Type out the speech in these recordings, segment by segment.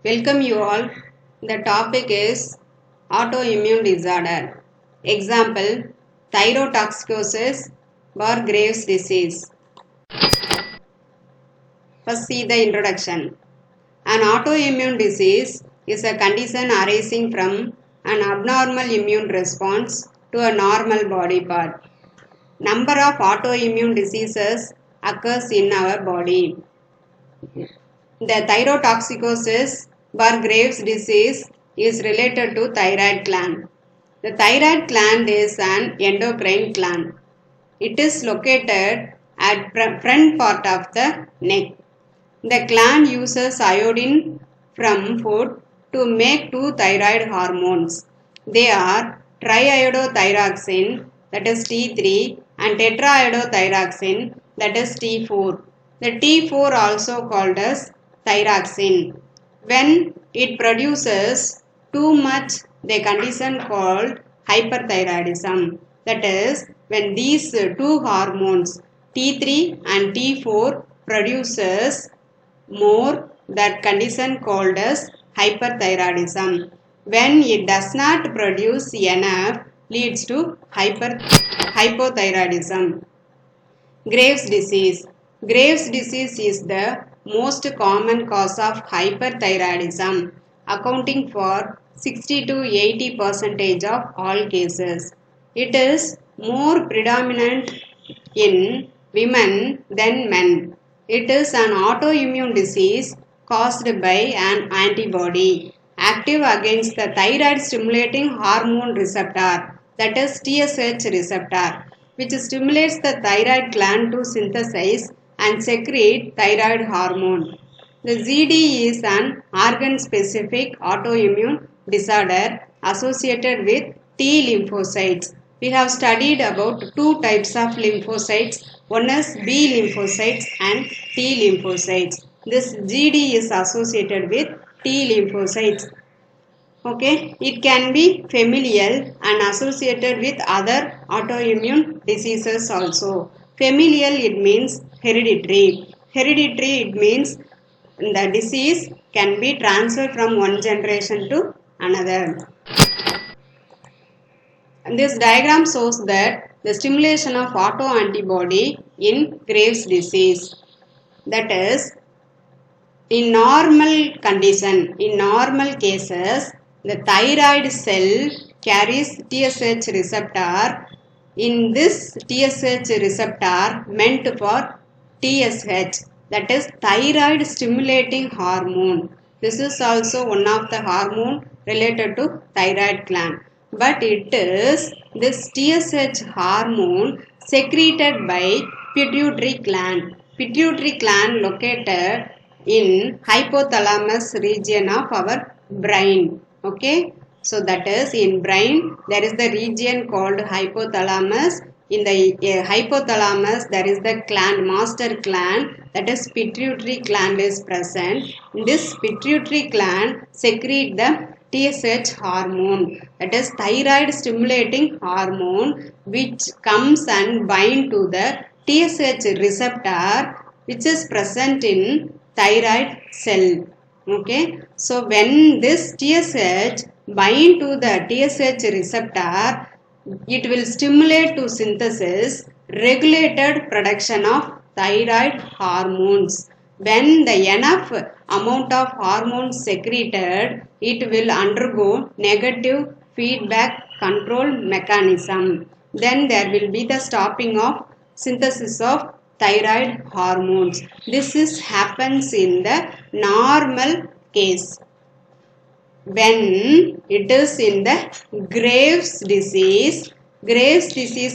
Welcome you all. The topic is autoimmune disorder. Example, thyrotoxicosis or Graves' disease. First see the introduction. An autoimmune disease is a condition arising from an abnormal immune response to a normal body part. Number of autoimmune diseases occurs in our body. The thyrotoxicosis or Graves' disease is related to thyroid gland. The thyroid gland is an endocrine gland. It is located at front part of the neck. The gland uses iodine from food to make two thyroid hormones. They are triiodothyroxine, that is T3, and tetraiodothyroxine, that is T4. The T4 also called as thyroxine. When it produces too much, the condition called hyperthyroidism. That is, when these two hormones T3 and T4 produces more, that condition called as hyperthyroidism. When it does not produce enough, leads to hypothyroidism. Graves' disease. Graves' disease is the most common cause of hyperthyroidism, accounting for 60 to 80% of all cases. It is more predominant in women than men. It is an autoimmune disease caused by an antibody active against the thyroid stimulating hormone receptor, that is TSH receptor, which stimulates the thyroid gland to synthesize and secrete thyroid hormone. The ZD is an organ-specific autoimmune disorder associated with T lymphocytes. We have studied about two types of lymphocytes. One is B lymphocytes and T lymphocytes. This GD is associated with T lymphocytes. Okay, it can be familial and associated with other autoimmune diseases also. Familial, it means hereditary. Hereditary, it means the disease can be transferred from one generation to another. And this diagram shows that the stimulation of autoantibody in Graves' disease. That is, in normal condition, in normal cases, the thyroid cell carries TSH receptor. In this TSH receptor meant for TSH, that is thyroid stimulating hormone. This is also one of the hormone related to thyroid gland. But it is this TSH hormone secreted by pituitary gland. Pituitary gland located in hypothalamus region of our brain. Okay, so that is in brain there is the region called hypothalamus. In the hypothalamus there is the gland, master gland, that is pituitary gland is present. This pituitary gland secrete the TSH hormone, that is thyroid stimulating hormone, which comes and bind to the TSH receptor which is present in thyroid cell. Okay, so when this TSH bind to the TSH receptor, it will stimulate to synthesis regulated production of thyroid hormones. When the enough amount of hormones secreted, it will undergo negative feedback control mechanism. Then there will be the stopping of synthesis of thyroid hormones. This happens in the normal case. When it is in the Graves' disease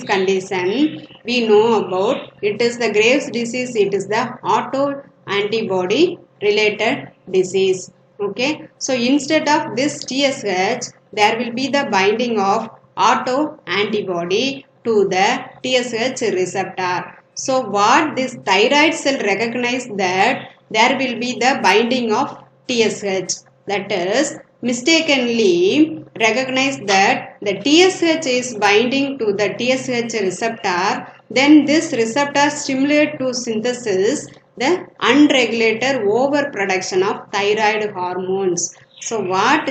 condition, we know about it is the Graves' disease, it is the autoantibody related disease. Okay, so instead of this TSH, there will be the binding of autoantibody to the TSH receptor. So what this thyroid cell recognize that there will be the binding of TSH, that is mistakenly recognize that the TSH is binding to the TSH receptor, then this receptor stimulate to synthesis the unregulated overproduction of thyroid hormones. So what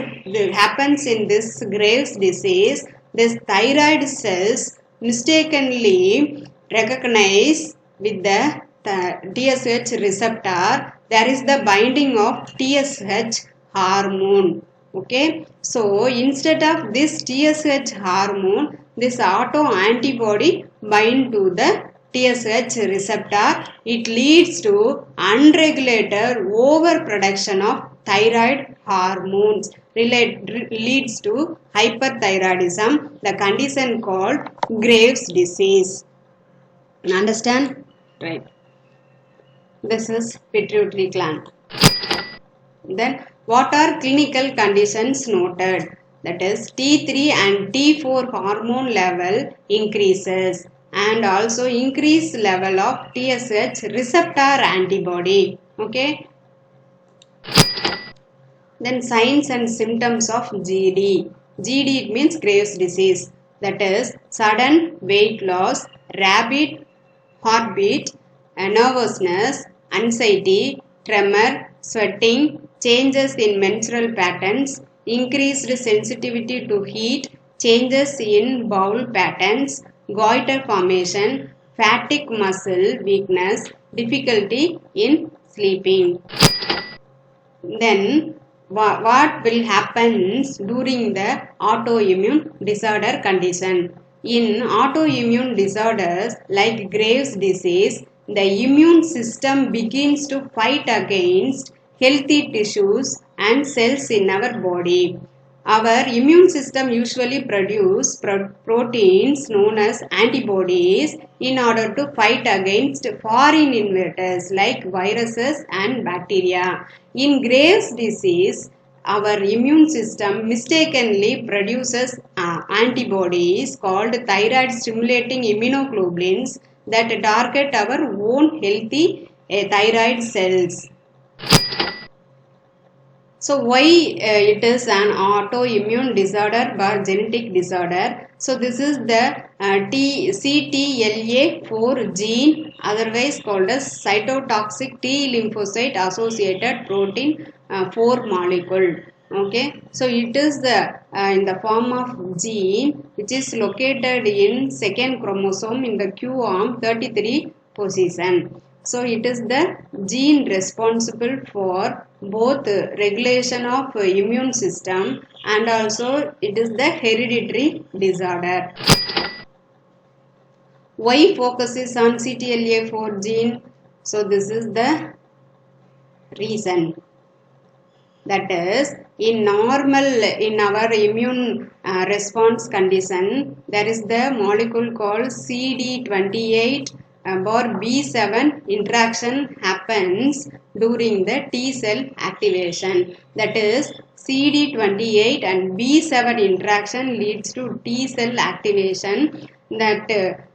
happens in this Graves' disease? This thyroid cells mistakenly recognize with the TSH receptor. There is the binding of TSH hormone. Okay, so instead of this TSH hormone, this autoantibody bind to the TSH receptor. It leads to unregulated overproduction of thyroid hormones. Leads to hyperthyroidism, the condition called Graves' disease. Understand? Right. This is pituitary gland. Then what are clinical conditions noted? That is T3 and T4 hormone level increases and also increased level of TSH receptor antibody. Okay. Then signs and symptoms of GD. GD it means Graves' disease. That is sudden weight loss, rapid heartbeat, nervousness, anxiety, tremor, sweating, changes in menstrual patterns, increased sensitivity to heat, changes in bowel patterns, goiter formation, fatigue, muscle weakness, difficulty in sleeping. Then what will happen during the autoimmune disorder condition? In autoimmune disorders like Graves' disease, the immune system begins to fight against healthy tissues and cells in our body. Our immune system usually produces proteins known as antibodies in order to fight against foreign invaders like viruses and bacteria. In Graves' disease, our immune system mistakenly produces antibodies called thyroid stimulating immunoglobulins that target our own healthy thyroid cells. So why it is an autoimmune disorder or genetic disorder? So this is the CTLA4 gene, otherwise called as cytotoxic T lymphocyte associated protein 4 molecule. Okay, so it is the in the form of gene which is located in second chromosome in the Q arm 33 position. So it is the gene responsible for both regulation of immune system and also it is the hereditary disorder. Why focuses on CTLA4 gene? So this is the reason. That is, in our immune response condition, there is the molecule called CD28 or B7 interaction happens during the T cell activation. That is, CD28 and B7 interaction leads to T cell activation that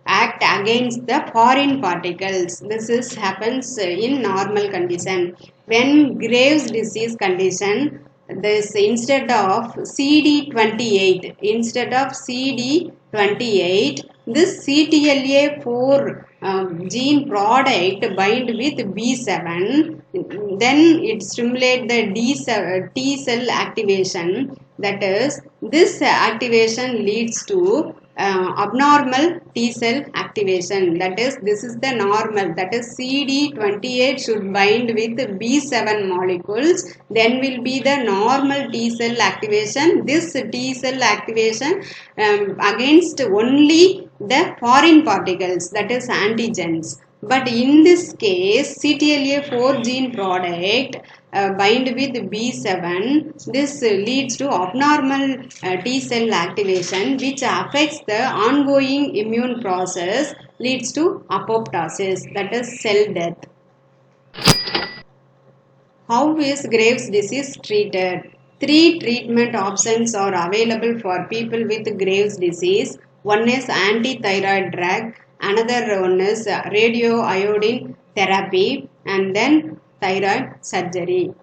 act against the foreign particles. This happens in normal condition. When Graves' disease condition, this instead of CD28, this CTLA4 gene product bind with B7, then it stimulates the T cell activation. That is, this activation leads to abnormal T cell activation. That is, this is the normal. That is, CD28 should bind with B7 molecules. Then will be the normal T cell activation. This T cell activation against only the foreign particles, that is antigens. But in this case, CTLA4 gene product bind with B7. This leads to abnormal T cell activation, which affects the ongoing immune process, leads to apoptosis, that is cell death. How is Graves' disease treated? 3 treatment options are available for people with Graves' disease. One is anti-thyroid drug, another one is radioiodine therapy, and then thyroid surgery.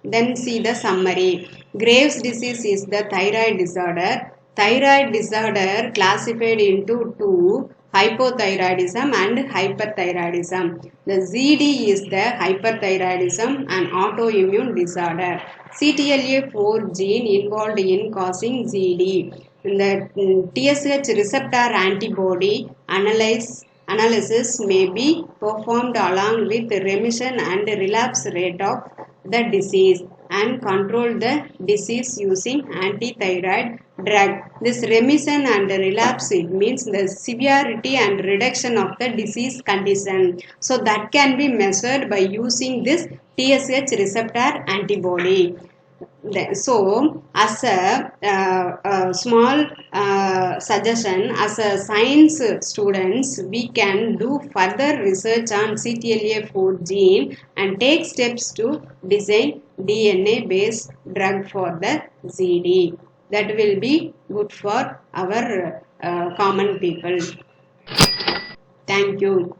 Then see the summary. Graves' disease is the thyroid disorder Thyroid disorder classified into two, hypothyroidism and hyperthyroidism. The ZD is the hyperthyroidism and autoimmune disorder. CTLA4 gene involved in causing ZD. The TSH receptor antibody analysis may be performed along with remission and relapse rate of the disease and control the disease using antithyroid drug. This remission and relapse, it means the severity and reduction of the disease condition. So that can be measured by using this TSH receptor antibody. So, as a small suggestion, as a science students, we can do further research on CTLA4 gene and take steps to design DNA based drug for the ZD. That will be good for our common people. Thank you.